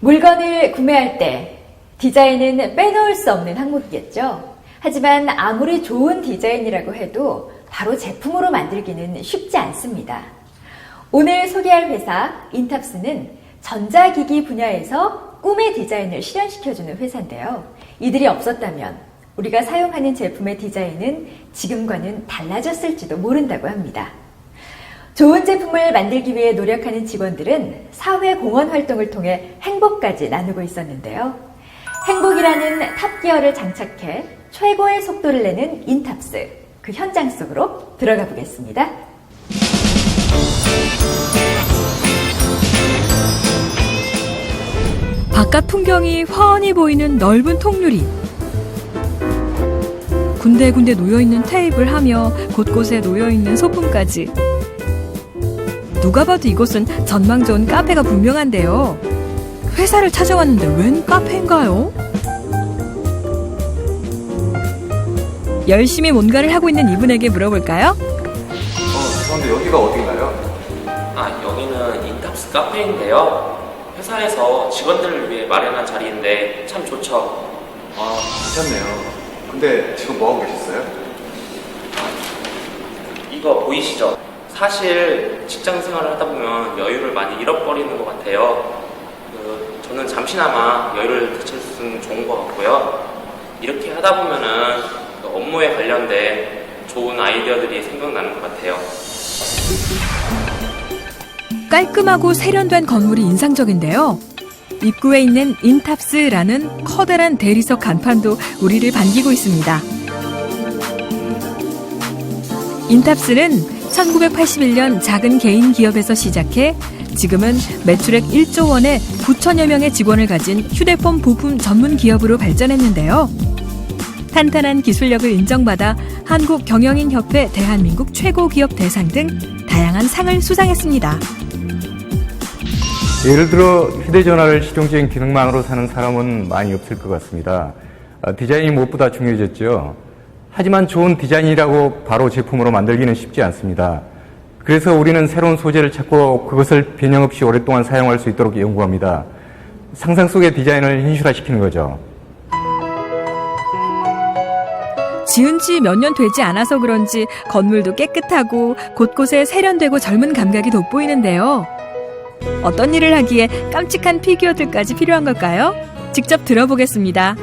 물건을 구매할 때 디자인은 빼놓을 수 없는 항목이겠죠. 하지만 아무리 좋은 디자인이라고 해도 바로 제품으로 만들기는 쉽지 않습니다. 오늘 소개할 회사 인탑스는 전자기기 분야에서 꿈의 디자인을 실현시켜주는 회사인데요. 이들이 없었다면 우리가 사용하는 제품의 디자인은 지금과는 달라졌을지도 모른다고 합니다. 좋은 제품을 만들기 위해 노력하는 직원들은 사회공헌 활동을 통해 행복까지 나누고 있었는데요. 행복이라는 탑기어를 장착해 최고의 속도를 내는 인탑스, 그 현장 속으로 들어가 보겠습니다. 바깥 풍경이 훤히 보이는 넓은 통유리. 군데군데 놓여있는 테이블 하며 곳곳에 놓여있는 소품까지. 누가 봐도 이곳은 전망 좋은 카페가 분명한데요. 회사를 찾아왔는데 웬 카페인가요? 열심히 뭔가를 하고 있는 이분에게 물어볼까요? 그런데 여기가 어딘가요? 여기는 인탑스 카페인데요. 회사에서 직원들을 위해 마련한 자리인데 참 좋죠. 괜찮네요. 근데 지금 뭐하고 계셨어요? 이거 보이시죠? 사실 직장 생활을 하다 보면 여유를 많이 잃어버리는 것 같아요. 저는 잠시나마 여유를 되찾을 수 있는 좋은 것 같고요. 이렇게 하다 보면은 업무에 관련된 좋은 아이디어들이 생각나는 것 같아요. 깔끔하고 세련된 건물이 인상적인데요. 입구에 있는 인탑스라는 커다란 대리석 간판도 우리를 반기고 있습니다. 인탑스는 1981년 작은 개인 기업에서 시작해 지금은 매출액 1조 원에 9천여 명의 직원을 가진 휴대폰 부품 전문 기업으로 발전했는데요. 탄탄한 기술력을 인정받아 한국경영인협회 대한민국 최고기업 대상 등 다양한 상을 수상했습니다. 예를 들어 휴대전화를 실용적인 기능망으로 사는 사람은 많이 없을 것 같습니다. 디자인이 무엇보다 중요해졌죠. 하지만 좋은 디자인이라고 바로 제품으로 만들기는 쉽지 않습니다. 그래서 우리는 새로운 소재를 찾고 그것을 변형 없이 오랫동안 사용할 수 있도록 연구합니다. 상상 속의 디자인을 현실화시키는 거죠. 지은 지 몇 년 되지 않아서 그런지 건물도 깨끗하고 곳곳에 세련되고 젊은 감각이 돋보이는데요. 어떤 일을 하기에 깜찍한 피규어들까지 필요한 걸까요? 직접 들어보겠습니다.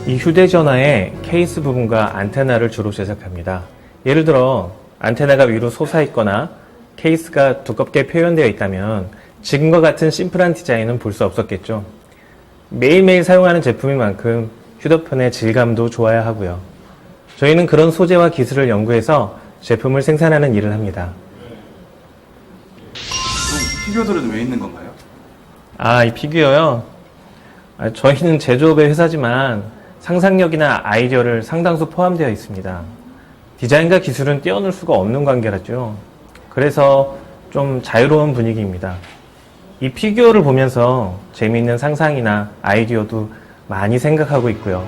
이 휴대전화의 케이스 부분과 안테나를 주로 제작합니다. 예를 들어 안테나가 위로 솟아있거나 케이스가 두껍게 표현되어 있다면 지금과 같은 심플한 디자인은 볼 수 없었겠죠. 매일매일 사용하는 제품인 만큼 휴대폰의 질감도 좋아야 하고요. 저희는 그런 소재와 기술을 연구해서 제품을 생산하는 일을 합니다. 그럼 피규어들은 왜 있는 건가요? 이 피규어요? 저희는 제조업의 회사지만 상상력이나 아이디어를 상당수 포함되어 있습니다. 디자인과 기술은 떼어놓을 수가 없는 관계라죠. 그래서 좀 자유로운 분위기입니다. 이 피규어를 보면서 재미있는 상상이나 아이디어도 많이 생각하고 있고요.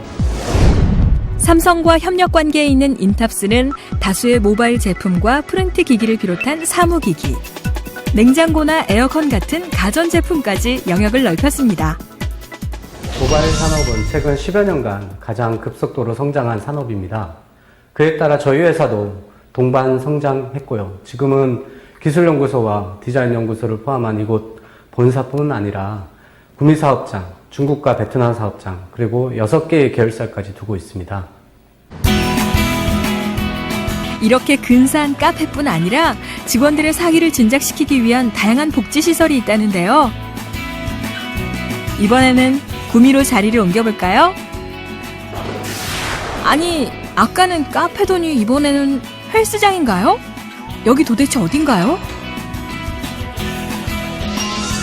삼성과 협력 관계에 있는 인탑스는 다수의 모바일 제품과 프린트 기기를 비롯한 사무기기, 냉장고나 에어컨 같은 가전제품까지 영역을 넓혔습니다. 모바일 산업은 최근 10여 년간 가장 급속도로 성장한 산업입니다. 그에 따라 저희 회사도 동반 성장했고요. 지금은 기술연구소와 디자인연구소를 포함한 이곳 본사뿐만 아니라 구미사업장, 중국과 베트남 사업장, 그리고 6개의 계열사까지 두고 있습니다. 이렇게 근사한 카페뿐 아니라 직원들의 사기를 진작시키기 위한 다양한 복지시설이 있다는데요. 이번에는 구미로 자리를 옮겨볼까요? 아니, 아까는 카페더니 이번에는 헬스장인가요? 여기 도대체 어딘가요?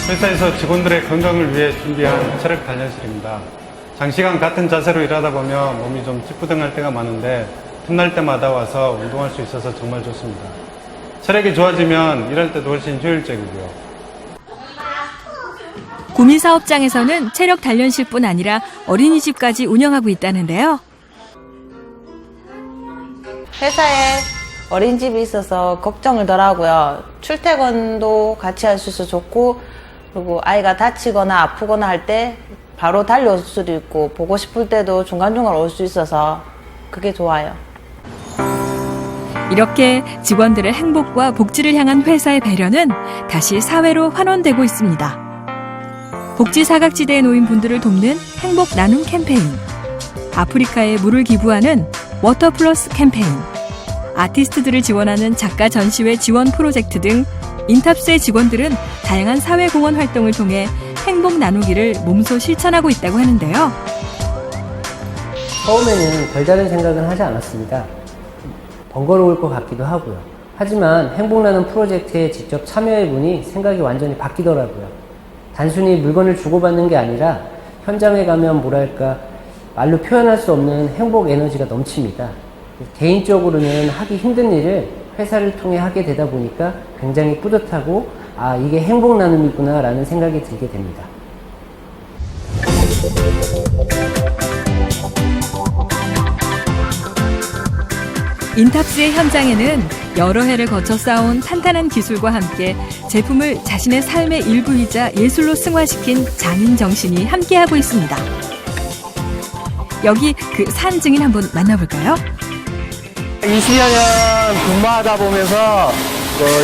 회사에서 직원들의 건강을 위해 준비한 체력 단련실입니다. 장시간 같은 자세로 일하다 보면 몸이 좀 찌뿌둥할 때가 많은데 틈날 때마다 와서 운동할 수 있어서 정말 좋습니다. 체력이 좋아지면 일할 때도 훨씬 효율적이고요. 구미사업장에서는 체력 단련실뿐 아니라 어린이집까지 운영하고 있다는데요. 회사에 어린이집이 있어서 걱정을 덜 하고요. 출퇴근도 같이 할 수 있어서 좋고 그리고 아이가 다치거나 아프거나 할 때 바로 달려올 수도 있고 보고 싶을 때도 중간중간 올 수 있어서 그게 좋아요. 이렇게 직원들의 행복과 복지를 향한 회사의 배려는 다시 사회로 환원되고 있습니다. 복지 사각지대에 놓인 분들을 돕는 행복 나눔 캠페인, 아프리카에 물을 기부하는 워터 플러스 캠페인, 아티스트들을 지원하는 작가 전시회 지원 프로젝트 등 인탑스의 직원들은 다양한 사회공헌 활동을 통해 행복 나누기를 몸소 실천하고 있다고 하는데요. 처음에는 별다른 생각은 하지 않았습니다. 번거로울 것 같기도 하고요. 하지만 행복나눔 프로젝트에 직접 참여해보니 생각이 완전히 바뀌더라고요. 단순히 물건을 주고받는 게 아니라 현장에 가면 뭐랄까 말로 표현할 수 없는 행복 에너지가 넘칩니다. 개인적으로는 하기 힘든 일을 회사를 통해 하게 되다 보니까 굉장히 뿌듯하고 아 이게 행복나눔이구나 라는 생각이 들게 됩니다. 인탑스의 현장에는 여러 해를 거쳐 쌓아온 탄탄한 기술과 함께 제품을 자신의 삶의 일부이자 예술로 승화시킨 장인 정신이 함께하고 있습니다. 여기 그 산증인 한번 만나볼까요? 20여 년 근무하다 보면서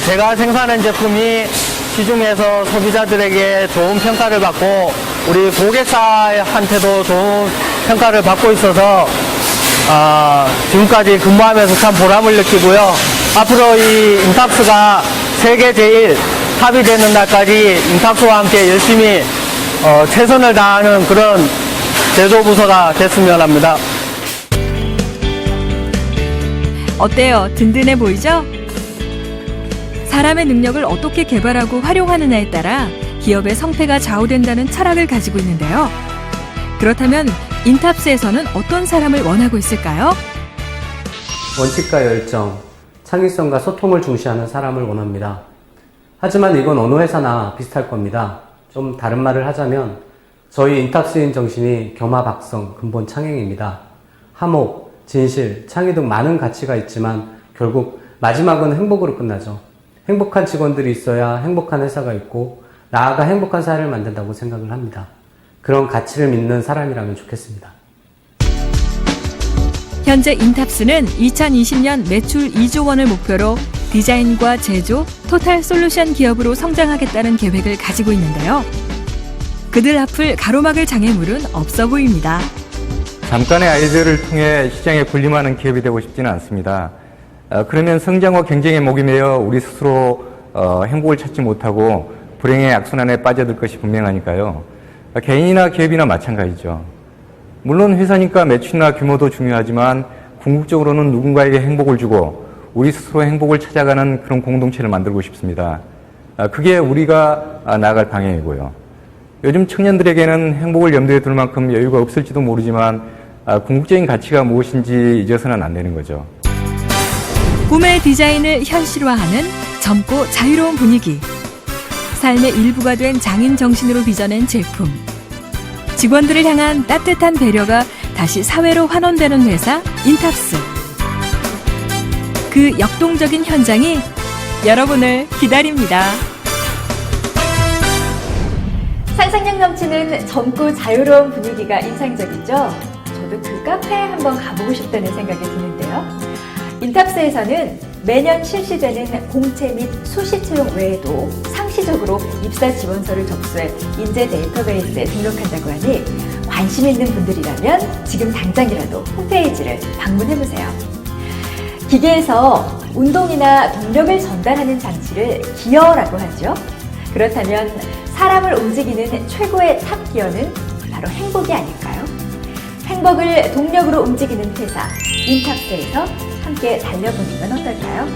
제가 생산한 제품이 시중에서 소비자들에게 좋은 평가를 받고 우리 고객사한테도 좋은 평가를 받고 있어서 지금까지 근무하면서 참 보람을 느끼고요. 앞으로 이 인탑스가 세계 제일 탑이 되는 날까지 인탑스와 함께 열심히 최선을 다하는 그런 제조부서가 됐으면 합니다. 어때요? 든든해 보이죠? 사람의 능력을 어떻게 개발하고 활용하느냐에 따라 기업의 성패가 좌우된다는 철학을 가지고 있는데요. 그렇다면 인탑스에서는 어떤 사람을 원하고 있을까요? 원칙과 열정, 창의성과 소통을 중시하는 사람을 원합니다. 하지만 이건 어느 회사나 비슷할 겁니다. 좀 다른 말을 하자면 저희 인탑스인 정신이 겸하박성, 근본 창행입니다. 화목, 진실, 창의 등 많은 가치가 있지만 결국 마지막은 행복으로 끝나죠. 행복한 직원들이 있어야 행복한 회사가 있고 나아가 행복한 사회를 만든다고 생각을 합니다. 그런 가치를 믿는 사람이라면 좋겠습니다. 현재 인탑스는 2020년 매출 2조 원을 목표로 디자인과 제조, 토탈 솔루션 기업으로 성장하겠다는 계획을 가지고 있는데요. 그들 앞을 가로막을 장애물은 없어 보입니다. 잠깐의 아이디어를 통해 시장에 군림하는 기업이 되고 싶지는 않습니다. 그러면 성장과 경쟁에 목이 메어 우리 스스로 행복을 찾지 못하고 불행의 악순환에 빠져들 것이 분명하니까요. 개인이나 기업이나 마찬가지죠. 물론 회사니까 매출이나 규모도 중요하지만 궁극적으로는 누군가에게 행복을 주고 우리 스스로 행복을 찾아가는 그런 공동체를 만들고 싶습니다. 그게 우리가 나아갈 방향이고요. 요즘 청년들에게는 행복을 염두에 둘 만큼 여유가 없을지도 모르지만 궁극적인 가치가 무엇인지 잊어서는 안 되는 거죠. 꿈의 디자인을 현실화하는 젊고 자유로운 분위기. 삶의 일부가 된 장인 정신으로 빚어낸 제품. 직원들을 향한 따뜻한 배려가 다시 사회로 환원되는 회사 인탑스. 그 역동적인 현장이 여러분을 기다립니다. 상상력 넘치는 젊고 자유로운 분위기가 인상적이죠? 저도 그 카페에 한번 가보고 싶다는 생각이 드는데요. 인탑스에서는 매년 실시되는 공채 및 수시 채용 외에도 상시적으로 입사 지원서를 접수해 인재 데이터베이스에 등록한다고 하니 관심 있는 분들이라면 지금 당장이라도 홈페이지를 방문해보세요. 기계에서 운동이나 동력을 전달하는 장치를 기어라고 하죠. 그렇다면 사람을 움직이는 최고의 탑 기어는 바로 행복이 아닐까요? 행복을 동력으로 움직이는 회사 인탑스에서 함께 달려보는 건 어떨까요?